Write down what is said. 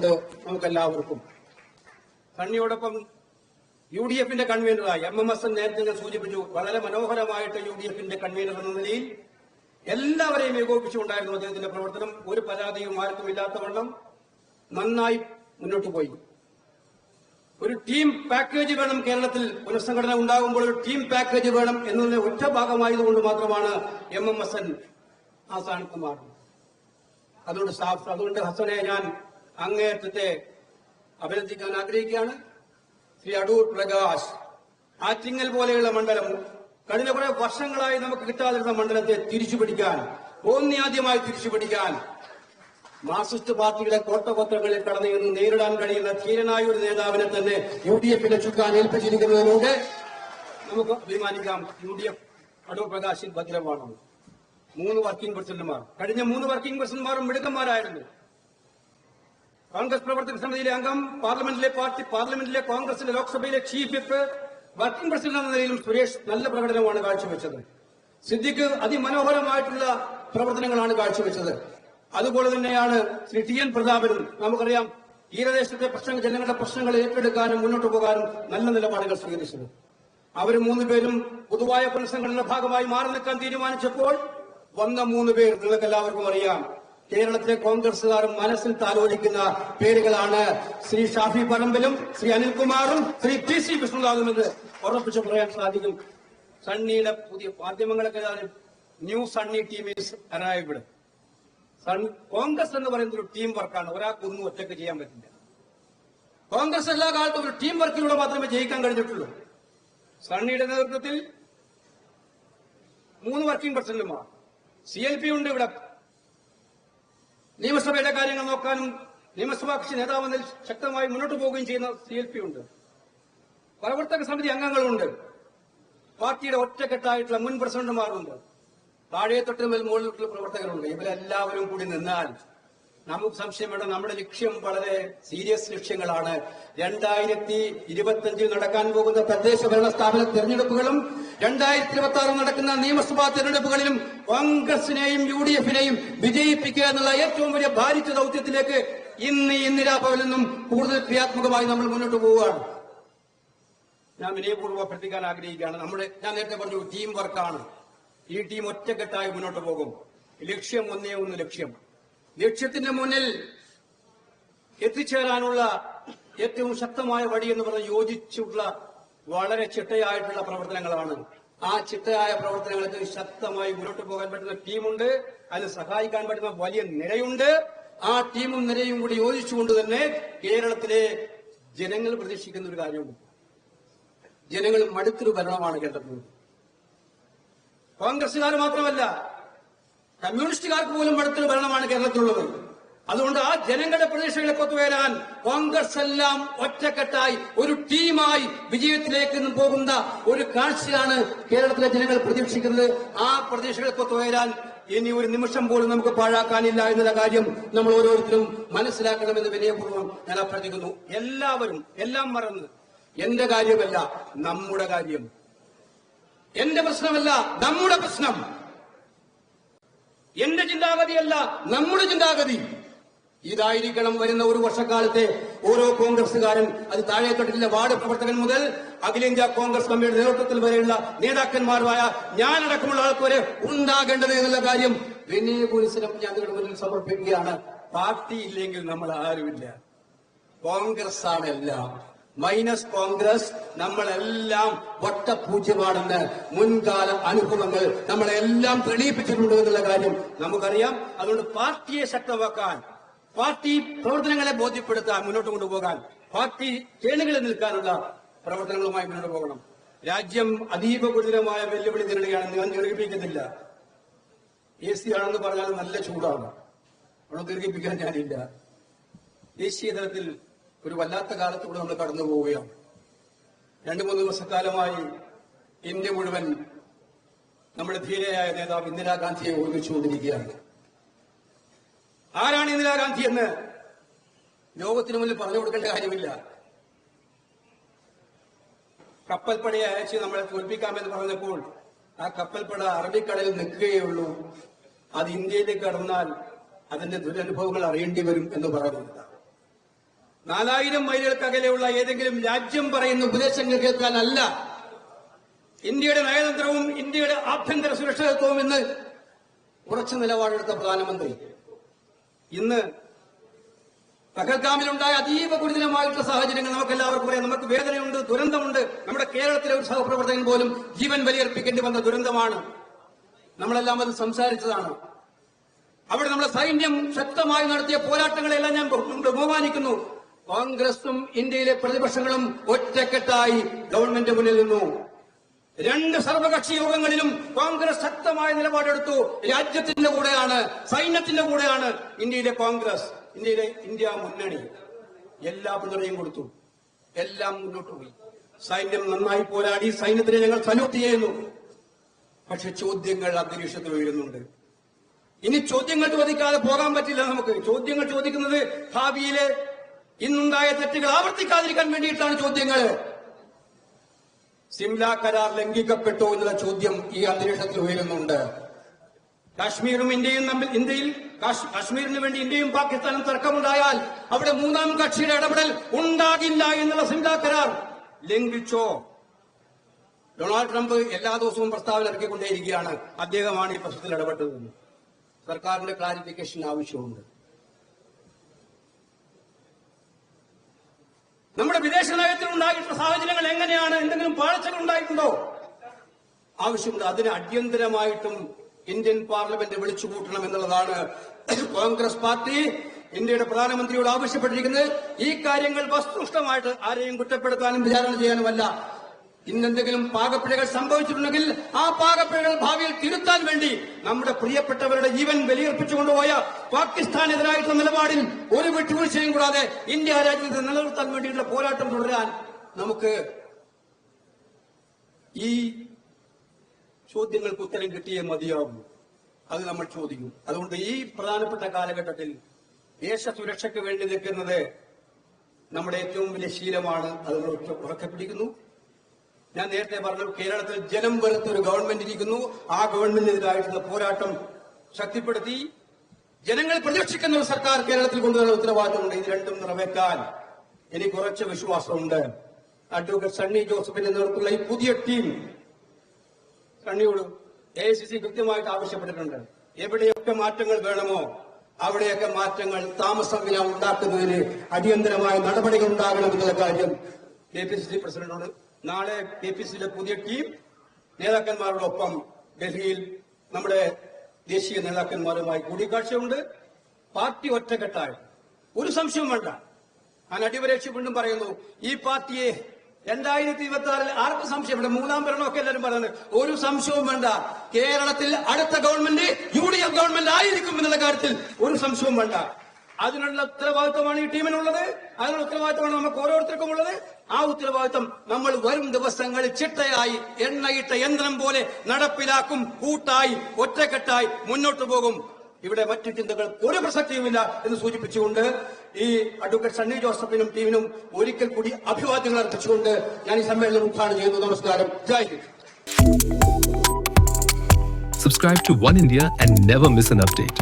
നമുക്കെല്ലാവർക്കും സണ്ണിയോടൊപ്പം UDF-ന്റെ കൺവീനറായി MMS നേരത്തെ സൂചിപ്പിച്ചു. വളരെ മനോഹരമായിട്ട് UDF-ന്റെ കൺവീനർ എന്ന നിലയിൽ എല്ലാവരെയും ഏകോപിപ്പിച്ചുകൊണ്ടായിരുന്നു അദ്ദേഹത്തിന്റെ പ്രവർത്തനം. ഒരു പരാതിയും ആർക്കും ഇല്ലാത്തവണ്ണം നന്നായി മുന്നോട്ട് പോയി. ഒരു ടീം പാക്കേജ് വേണം കേരളത്തിൽ. പുനഃസംഘടന ഉണ്ടാകുമ്പോൾ ഒരു ടീം പാക്കേജ് വേണം എന്നതിന്റെ ഒറ്റ ഭാഗമായതുകൊണ്ട് മാത്രമാണ് MMS ആ സ്ഥാനത്ത് മാറുന്നത്. അതുകൊണ്ട് ഹസനെ ഞാൻ അങ്ങേയറ്റത്തെ അഭിനന്ദിക്കാൻ ആഗ്രഹിക്കുകയാണ്. ശ്രീ അടൂർ പ്രകാശ്, ആറ്റിങ്ങൽ പോലെയുള്ള മണ്ഡലം കഴിഞ്ഞ കുറെ വർഷങ്ങളായി നമുക്ക് കിട്ടാതിരുന്ന മണ്ഡലത്തെ തിരിച്ചുപിടിക്കാൻ, ആദ്യമായി തിരിച്ചുപിടിക്കാൻ മാർക്സിസ്റ്റ് പാർട്ടിയുടെ കോട്ടകൊത്തങ്ങളിൽ കടന്നു നേരിടാൻ കഴിയുന്ന ധീരനായ ഒരു നേതാവിനെ തന്നെ UDF-ലെ ചുക്കാൻ ഏൽപ്പിച്ചിരിക്കുന്നതിലൂടെ നമുക്ക് അഭിമാനിക്കാം. UDF അടൂർ പ്രകാശിൽ ഭദ്രമാണ്. 3 വർക്കിംഗ് പ്രസിഡന്റുമാർ, കഴിഞ്ഞ 3 വർക്കിംഗ് പ്രസിഡന്റുമാരും മിടുക്കന്മാരായിരുന്നു. കോൺഗ്രസ് പ്രവർത്തക സമിതിയിലെ അംഗം, പാർലമെന്റിലെ കോൺഗ്രസിന്റെ ലോക്സഭയിലെ ചീഫ് വിപ്പ്, വർക്കിംഗ് പ്രസിഡന്റ് എന്ന നിലയിലും സുരേഷ് നല്ല പ്രകടനമാണ് കാഴ്ചവെച്ചത്. സിദ്ദിഖ് അതിമനോഹരമായിട്ടുള്ള പ്രവർത്തനങ്ങളാണ് കാഴ്ചവെച്ചത്. അതുപോലെ തന്നെയാണ് ശ്രീ TN പ്രതാപനും. നമുക്കറിയാം, തീരദേശത്തെ പ്രശ്നങ്ങൾ, ജനങ്ങളുടെ പ്രശ്നങ്ങൾ ഏറ്റെടുക്കാനും മുന്നോട്ട് പോകാനും നല്ല നിലപാടുകൾ സ്വീകരിച്ചത്. അവർ 3 പേരും പൊതുവായ പുനഃസംഘടനയുടെ ഭാഗമായി മാറി നിൽക്കാൻ തീരുമാനിച്ചപ്പോൾ വന്ന 3 പേർ നിങ്ങൾക്ക് എല്ലാവർക്കും അറിയാം. കേരളത്തിലെ കോൺഗ്രസുകാരും മനസ്സിൽ താലോലിക്കുന്ന പേരുകളാണ്. ശ്രീ ഷാഫി പറമ്പിലും ശ്രീ അനിൽകുമാറും ശ്രീ PC വിഷ്ണുനാഥും എന്ന് ഉറപ്പിച്ച് പറയാൻ സാധിക്കും. സണ്ണിയുടെ പുതിയ മാധ്യമങ്ങളൊക്കെ new Sunny team is arrived. Congress എന്ന് പറയുന്നത് ഒരു ടീം വർക്കാണ്. ഒരാൾക്കൊന്നും ഒറ്റയ്ക്ക് ചെയ്യാൻ പറ്റില്ല. കോൺഗ്രസ് എല്ലാ കാലത്തും ഒരു ടീം വർക്കിലൂടെ മാത്രമേ ജയിക്കാൻ കഴിഞ്ഞിട്ടുള്ളൂ. സണ്ണിയുടെ നേതൃത്വത്തിൽ 3 വർക്കിംഗ് പ്രസിഡന്റുമാർ, CLP ഉണ്ട്. ഇവിടെ നിയമസഭയുടെ കാര്യങ്ങൾ നോക്കാനും നിയമസഭാ കക്ഷി നേതാവെന്നിൽ ശക്തമായി മുന്നോട്ട് പോവുകയും ചെയ്യുന്ന CLP ഉണ്ട്. പ്രവർത്തക സമിതി അംഗങ്ങളുണ്ട്. പാർട്ടിയുടെ ഒറ്റക്കെട്ടായിട്ടുള്ള മുൻ പ്രസിഡന്റുമാരുണ്ട്. താഴെ തൊട്ട് മുകളിലുള്ള പ്രവർത്തകരുണ്ട്. ഇവരെല്ലാവരും കൂടി നിന്നാൽ നമുക്ക് സംശയം വേണ്ട. നമ്മുടെ ലക്ഷ്യം വളരെ സീരിയസ് ലക്ഷ്യങ്ങളാണ്. 2025 നടക്കാൻ പോകുന്ന തദ്ദേശ ഭരണ സ്ഥാപന തെരഞ്ഞെടുപ്പുകളും 2026 നടക്കുന്ന നിയമസഭാ തെരഞ്ഞെടുപ്പുകളിലും കോൺഗ്രസിനെയും UDF-നെയും വിജയിപ്പിക്കുക എന്നുള്ള ഏറ്റവും വലിയ ഭാരിച്ച ദൌത്യത്തിലേക്ക് ഇന്ന് ഈ ഇന്ദിരാഭവനിൽ നിന്നും കൂടുതൽ ക്രിയാത്മകമായി നമ്മൾ മുന്നോട്ട് പോവുകയാണ്. ഞാൻ വിനയപൂർവ്വം അഭ്യർത്ഥിക്കാൻ ആഗ്രഹിക്കുകയാണ്. ഞാൻ നേരത്തെ പറഞ്ഞു, ടീം വർക്കാണ്. ഈ ടീം ഒറ്റക്കെട്ടായി മുന്നോട്ട് പോകും. ലക്ഷ്യം ഒന്നേ ഒന്ന് ലക്ഷ്യം. ലക്ഷ്യത്തിന്റെ മുന്നിൽ എത്തിച്ചേരാനുള്ള ഏറ്റവും ശക്തമായ വഴി എന്ന് പറഞ്ഞ യോജിച്ചുള്ള വളരെ ചിട്ടയായിട്ടുള്ള പ്രവർത്തനങ്ങളാണ്. ആ ചിട്ടയായ പ്രവർത്തനങ്ങൾക്ക് ശക്തമായി മുന്നോട്ട് പോകാൻ പറ്റുന്ന ടീമുണ്ട്. അതിന് സഹായിക്കാൻ പറ്റുന്ന വലിയ നിരയുണ്ട്. ആ ടീമും നിരയും കൂടി യോജിച്ചുകൊണ്ട് തന്നെ കേരളത്തിലെ ജനങ്ങൾ പ്രതീക്ഷിക്കുന്ന ഒരു കാര്യമുണ്ട്. ജനങ്ങൾ മടുത്തൊരു ഭരണമാണ് കേരളത്തിൽ. കോൺഗ്രസുകാർ മാത്രമല്ല, കമ്മ്യൂണിസ്റ്റുകാർക്ക് പോലും മടുത്തൊരു ഭരണമാണ് കേരളത്തിലുള്ളത്. അതുകൊണ്ട് ആ ജനങ്ങളുടെ പ്രതീക്ഷകളെ ഒത്തുവരാൻ കോൺഗ്രസ് എല്ലാം ഒറ്റക്കെട്ടായി ഒരു ടീമായി വിജയത്തിലേക്ക് പോകുന്ന ഒരു കാഴ്ചയാണ് കേരളത്തിലെ ജനങ്ങൾ പ്രതീക്ഷിക്കുന്നത്. ആ പ്രതീക്ഷകൾക്ക് ഒത്തുവരാൻ ഇനി ഒരു നിമിഷം പോലും നമുക്ക് പാഴാക്കാനില്ല എന്നുള്ള കാര്യം നമ്മൾ ഓരോരുത്തരും മനസ്സിലാക്കണമെന്ന് വിനയപൂർവ്വം ഞാൻ അഭ്യർത്ഥിക്കുന്നു. എല്ലാവരും എല്ലാം മറന്ന്, എന്റെ കാര്യമല്ല നമ്മുടെ കാര്യം, എന്റെ പ്രശ്നമല്ല നമ്മുടെ പ്രശ്നം, എന്റെ ചിന്താഗതിയല്ല നമ്മുടെ ചിന്താഗതി, ഇതായിരിക്കണം വരുന്ന ഒരു വർഷക്കാലത്തെ ഓരോ കോൺഗ്രസുകാരൻ, അത് താഴെത്തട്ടിലെ വാർഡ് പ്രവർത്തകൻ മുതൽ അഖിലേന്ത്യാ കോൺഗ്രസ് കമ്മിറ്റിയുടെ നേതൃത്വത്തിൽ വരെയുള്ള നേതാക്കന്മാരായ ഞാനടക്കമുള്ള ആൾക്ക് വരെ ഉണ്ടാകേണ്ടത് എന്നുള്ള കാര്യം വിനയപൂർവ്വം ഞാൻ നിങ്ങളുടെ മുന്നിൽ സമർപ്പിക്കുകയാണ്. പാർട്ടി ഇല്ലെങ്കിൽ നമ്മൾ ആരുമില്ല. കോൺഗ്രസ് ആണ് എല്ലാം. മൈനസ് കോൺഗ്രസ് നമ്മളെല്ലാം വട്ടപൂജ്യമാണെന്ന് മുൻകാല അനുഭവങ്ങൾ നമ്മളെല്ലാം തെളിയിപ്പിച്ചിട്ടുണ്ട് എന്നുള്ള കാര്യം നമുക്കറിയാം. അതുകൊണ്ട് പാർട്ടിയെ ശക്തമാക്കാൻ, പാർട്ടി പ്രവർത്തനങ്ങളെ ബോധ്യപ്പെടുത്താൻ, മുന്നോട്ട് കൊണ്ടുപോകാൻ, പാർട്ടി കേണുകളിൽ നിൽക്കാനുള്ള പ്രവർത്തനങ്ങളുമായി മുന്നോട്ട് പോകണം. രാജ്യം അതീവ ഗുരുതരമായ വെല്ലുവിളി നേരിടുകയാണെന്ന് ഞാൻ ദീർഘിപ്പിക്കുന്നില്ല. AC ആണെന്ന് പറഞ്ഞാൽ നല്ല ചൂടാണ്. അവിടെ ദീർഘിപ്പിക്കാൻ ഞാനില്ല. ദേശീയ തലത്തിൽ ഒരു വല്ലാത്ത കാലത്തൂടെ നമ്മൾ കടന്നു പോവുകയാണ്. 2-3 ദിവസക്കാലമായി ഇന്ത്യ മുഴുവൻ നമ്മുടെ ധീരയായ നേതാവ് ഇന്ദിരാഗാന്ധിയെ ഓർമ്മിച്ചുകൊണ്ടിരിക്കുകയാണ്. ആരാണ് ഇന്ദിരാഗാന്ധി എന്ന് ലോകത്തിന് മുന്നിൽ പറഞ്ഞു കൊടുക്കേണ്ട കാര്യമില്ല. കപ്പൽപ്പടയെ അയച്ച് നമ്മളെ തോൽപ്പിക്കാമെന്ന് പറഞ്ഞപ്പോൾ ആ കപ്പൽപ്പട അറബിക്കടലിൽ നിൽക്കുകയുള്ളൂ. അത് ഇന്ത്യയിലേക്ക് കടന്നാൽ അതിന്റെ ദുരനുഭവങ്ങൾ അറിയേണ്ടി വരും എന്ന് പറയുന്നത്. 4000 മൈലുകൾക്കകലെയുള്ള ഏതെങ്കിലും രാജ്യം പറയുന്ന ഉപദേശങ്ങൾ കേൾക്കാനല്ല. ഇന്ത്യയുടെ നയതന്ത്രവും ഇന്ത്യയുടെ ആഭ്യന്തര സുരക്ഷിതത്വവും ഇന്ന് ഉറച്ച നിലപാടെടുത്ത പ്രധാനമന്ത്രി ഇന്ന് പഹൽഗാമിലുണ്ടായ അതീവ ഗുരുതരമായിട്ടുള്ള സാഹചര്യങ്ങൾ നമുക്കെല്ലാവർക്കും അറിയാം. നമുക്ക് വേദനയുണ്ട്, ദുരന്തമുണ്ട്. നമ്മുടെ കേരളത്തിലെ ഒരു സഹപ്രവർത്തകൻ പോലും ജീവൻ ബലിയർപ്പിക്കേണ്ടി വന്ന ദുരന്തമാണ്. നമ്മളെല്ലാം അത് സംസാരിച്ചതാണ്. അവിടെ നമ്മുടെ സൈന്യം ശക്തമായി നടത്തിയ പോരാട്ടങ്ങളെല്ലാം ഞാൻ ബഹുമാനിക്കുന്നു. കോൺഗ്രസും ഇന്ത്യയിലെ പ്രതിപക്ഷങ്ങളും ഒറ്റക്കെട്ടായി ഗവൺമെന്റ് മുന്നിൽ നിന്നു. 2 സർവകക്ഷി യോഗങ്ങളിലും കോൺഗ്രസ് ശക്തമായ നിലപാടെടുത്തു. രാജ്യത്തിന്റെ കൂടെയാണ്, സൈന്യത്തിന്റെ കൂടെയാണ് ഇന്ത്യയിലെ കോൺഗ്രസ്, ഇന്ത്യയിലെ ഇന്ത്യ മുന്നണി. എല്ലാ പിന്തുണയും കൊടുത്തു, എല്ലാം മുന്നോട്ട് പോയി. സൈന്യം നന്നായി പോരാടി. സൈന്യത്തിനെ ഞങ്ങൾ സല്യൂട്ട് ചെയ്യുന്നു. പക്ഷെ ചോദ്യങ്ങൾ അന്തരീക്ഷത്തിൽ ഉയരുന്നുണ്ട്. ഇനി ചോദ്യങ്ങൾ ചോദിക്കാതെ പോകാൻ പറ്റില്ല നമുക്ക്. ചോദ്യങ്ങൾ ചോദിക്കുന്നത് ഭാവിയിലെ ഇന്നുണ്ടായ തെറ്റുകൾ ആവർത്തിക്കാതിരിക്കാൻ വേണ്ടിയിട്ടാണ് ചോദ്യങ്ങൾ. സിംല കരാർ ലംഘിക്കപ്പെട്ടോ എന്നുള്ള ചോദ്യം ഈ അന്തരീക്ഷത്തിൽ ഉയരുന്നുണ്ട്. കാശ്മീരും ഇന്ത്യയും തമ്മിൽ കാശ്മീരിന് വേണ്ടി ഇന്ത്യയും പാകിസ്ഥാനും തർക്കമുണ്ടായാൽ അവിടെ 3ാം കക്ഷിയുടെ ഇടപെടൽ ഉണ്ടാകില്ല എന്നുള്ള സിംല കരാർ ലംഘിച്ചോ? ഡൊണാൾഡ് ട്രംപ് എല്ലാ ദിവസവും പ്രസ്താവന ഇറക്കിക്കൊണ്ടേയിരിക്കുകയാണ്. അദ്ദേഹമാണ് ഈ പ്രശ്നത്തിൽ ഇടപെട്ടതെന്ന്. സർക്കാരിന്റെ ക്ലാരിഫിക്കേഷൻ ആവശ്യമുണ്ട്. നമ്മുടെ വിദേശ നയത്തിൽ ഉണ്ടായിട്ടുള്ള സാഹചര്യങ്ങൾ എങ്ങനെയാണ്? എന്തെങ്കിലും പാഴ്ചകൾ ഉണ്ടായിട്ടുണ്ടോ? ആവശ്യമുണ്ട്. അതിന് അടിയന്തരമായിട്ടും ഇന്ത്യൻ പാർലമെന്റ് വിളിച്ചുകൂട്ടണം എന്നുള്ളതാണ് കോൺഗ്രസ് പാർട്ടി ഇന്ത്യയുടെ പ്രധാനമന്ത്രിയോട് ആവശ്യപ്പെട്ടിരിക്കുന്നത്. ഈ കാര്യങ്ങൾ വസ്തുനിഷ്ഠമായിട്ട് ആരെയും കുറ്റപ്പെടുത്താനും വിചാരണ ചെയ്യാനുമല്ല. ഇന്നെന്തെങ്കിലും പാകപ്പിഴകൾ സംഭവിച്ചിട്ടുണ്ടെങ്കിൽ ആ പാകപ്പിഴകൾ ഭാവിയിൽ തിരുത്താൻ വേണ്ടി നമ്മുടെ പ്രിയപ്പെട്ടവരുടെ ജീവൻ ബലിയർപ്പിച്ചുകൊണ്ടുപോയ പാകിസ്ഥാനെതിരായിട്ടുള്ള നിലപാടിൽ ഒരു വിട്ടുവീഴ്ചയും കൂടാതെ ഇന്ത്യ രാജ്യത്തെ നിലനിർത്താൻ വേണ്ടിയിട്ടുള്ള പോരാട്ടം തുടരാൻ നമുക്ക് ഈ ചോദ്യങ്ങൾക്ക് ഉത്തരം കിട്ടിയേ മതിയാവും. അത് നമ്മൾ ചോദിക്കും. അതുകൊണ്ട് ഈ പ്രധാനപ്പെട്ട കാലഘട്ടത്തിൽ ദേശസുരക്ഷയ്ക്ക് വേണ്ടി നിൽക്കുന്നത് നമ്മുടെ ഏറ്റവും വലിയ ശീലമാണ്. അത് ഉറക്കെ പിടിക്കുന്നു. ഞാൻ നേരത്തെ പറഞ്ഞു, കേരളത്തിൽ ജനം വെറുത്തൊരു ഗവൺമെന്റ് ഇരിക്കുന്നു. ആ ഗവൺമെന്റിനെതിരായിട്ടുള്ള പോരാട്ടം ശക്തിപ്പെടുത്തി ജനങ്ങൾ പ്രതീക്ഷിക്കുന്ന ഒരു സർക്കാർ കേരളത്തിൽ കൊണ്ടുവരുന്ന ഉത്തരവാദിത്തമുണ്ട്. ഇത് രണ്ടും നിറവേറ്റാൻ എനിക്ക് ഉറച്ച വിശ്വാസമുണ്ട്. അഡ്വക്കേറ്റ് സണ്ണി ജോസഫിന്റെ നേതൃത്വത്തിലുള്ള ഈ പുതിയ ടീം സണ്ണിയോട് AICC കൃത്യമായിട്ട് ആവശ്യപ്പെട്ടിട്ടുണ്ട്. എവിടെയൊക്കെ മാറ്റങ്ങൾ വേണമോ അവിടെയൊക്കെ മാറ്റങ്ങൾ താമസമില്ലാതെ ഉണ്ടാക്കുന്നതിന് അടിയന്തരമായ നടപടികൾ ഉണ്ടാകണമെന്നുള്ള കാര്യം KPCC പ്രസിഡന്റിനോട് നാളെ KPCCയുടെ പുതിയ ടീം നേതാക്കന്മാരോടൊപ്പം ഡൽഹിയിൽ നമ്മുടെ ദേശീയ നേതാക്കന്മാരുമായി കൂടിക്കാഴ്ചയുണ്ട്. പാർട്ടി ഒറ്റക്കെട്ടായി ഒരു സംശയവും വേണ്ട. ഞാൻ അടിവരേക്ഷ വീണ്ടും പറയുന്നു, ഈ പാർട്ടിയെ 2026 ആർക്കും സംശയമുണ്ട്. 3ാം ഭരണമൊക്കെ എല്ലാവരും പറയുന്നത് ഒരു സംശയവും വേണ്ട. കേരളത്തിൽ അടുത്ത ഗവൺമെന്റ് UDF ഗവൺമെന്റ് ആയിരിക്കും എന്നുള്ള കാര്യത്തിൽ ഒരു സംശയവും വേണ്ട. അതിനുള്ള ഉത്തരവാദിത്വമാണ് ഈ ടീമിനുള്ളത്. അതിനുള്ള ഉത്തരവാദിത്വമാണ് നമുക്ക് ഓരോരുത്തർക്കും ഉള്ളത്. ആ ഉത്തരവാദിത്വം നമ്മൾ വരും ദിവസങ്ങളിൽ ചിട്ടയായി എണ്ണയിട്ട യന്ത്രം പോലെ നടപ്പിലാക്കും. കൂട്ടായി ഒറ്റക്കെട്ടായി മുന്നോട്ട് പോകും. ഇവിടെ മറ്റു ചിന്തകൾ ഒരു പ്രസക്തിയുമില്ല എന്ന് സൂചിപ്പിച്ചുകൊണ്ട് ഈ അഡ്വക്കേറ്റ് സണ്ണി ജോസഫിനും ടീമിനും ഒരിക്കൽ കൂടി അഭിവാദ്യങ്ങൾ അർപ്പിച്ചുകൊണ്ട് ഞാൻ ഈ സമ്മേളനം ഉദ്ഘാടനം ചെയ്യുന്നു. നമസ്കാരം. ജയ് Hind. Subscribe to One India and never miss an update.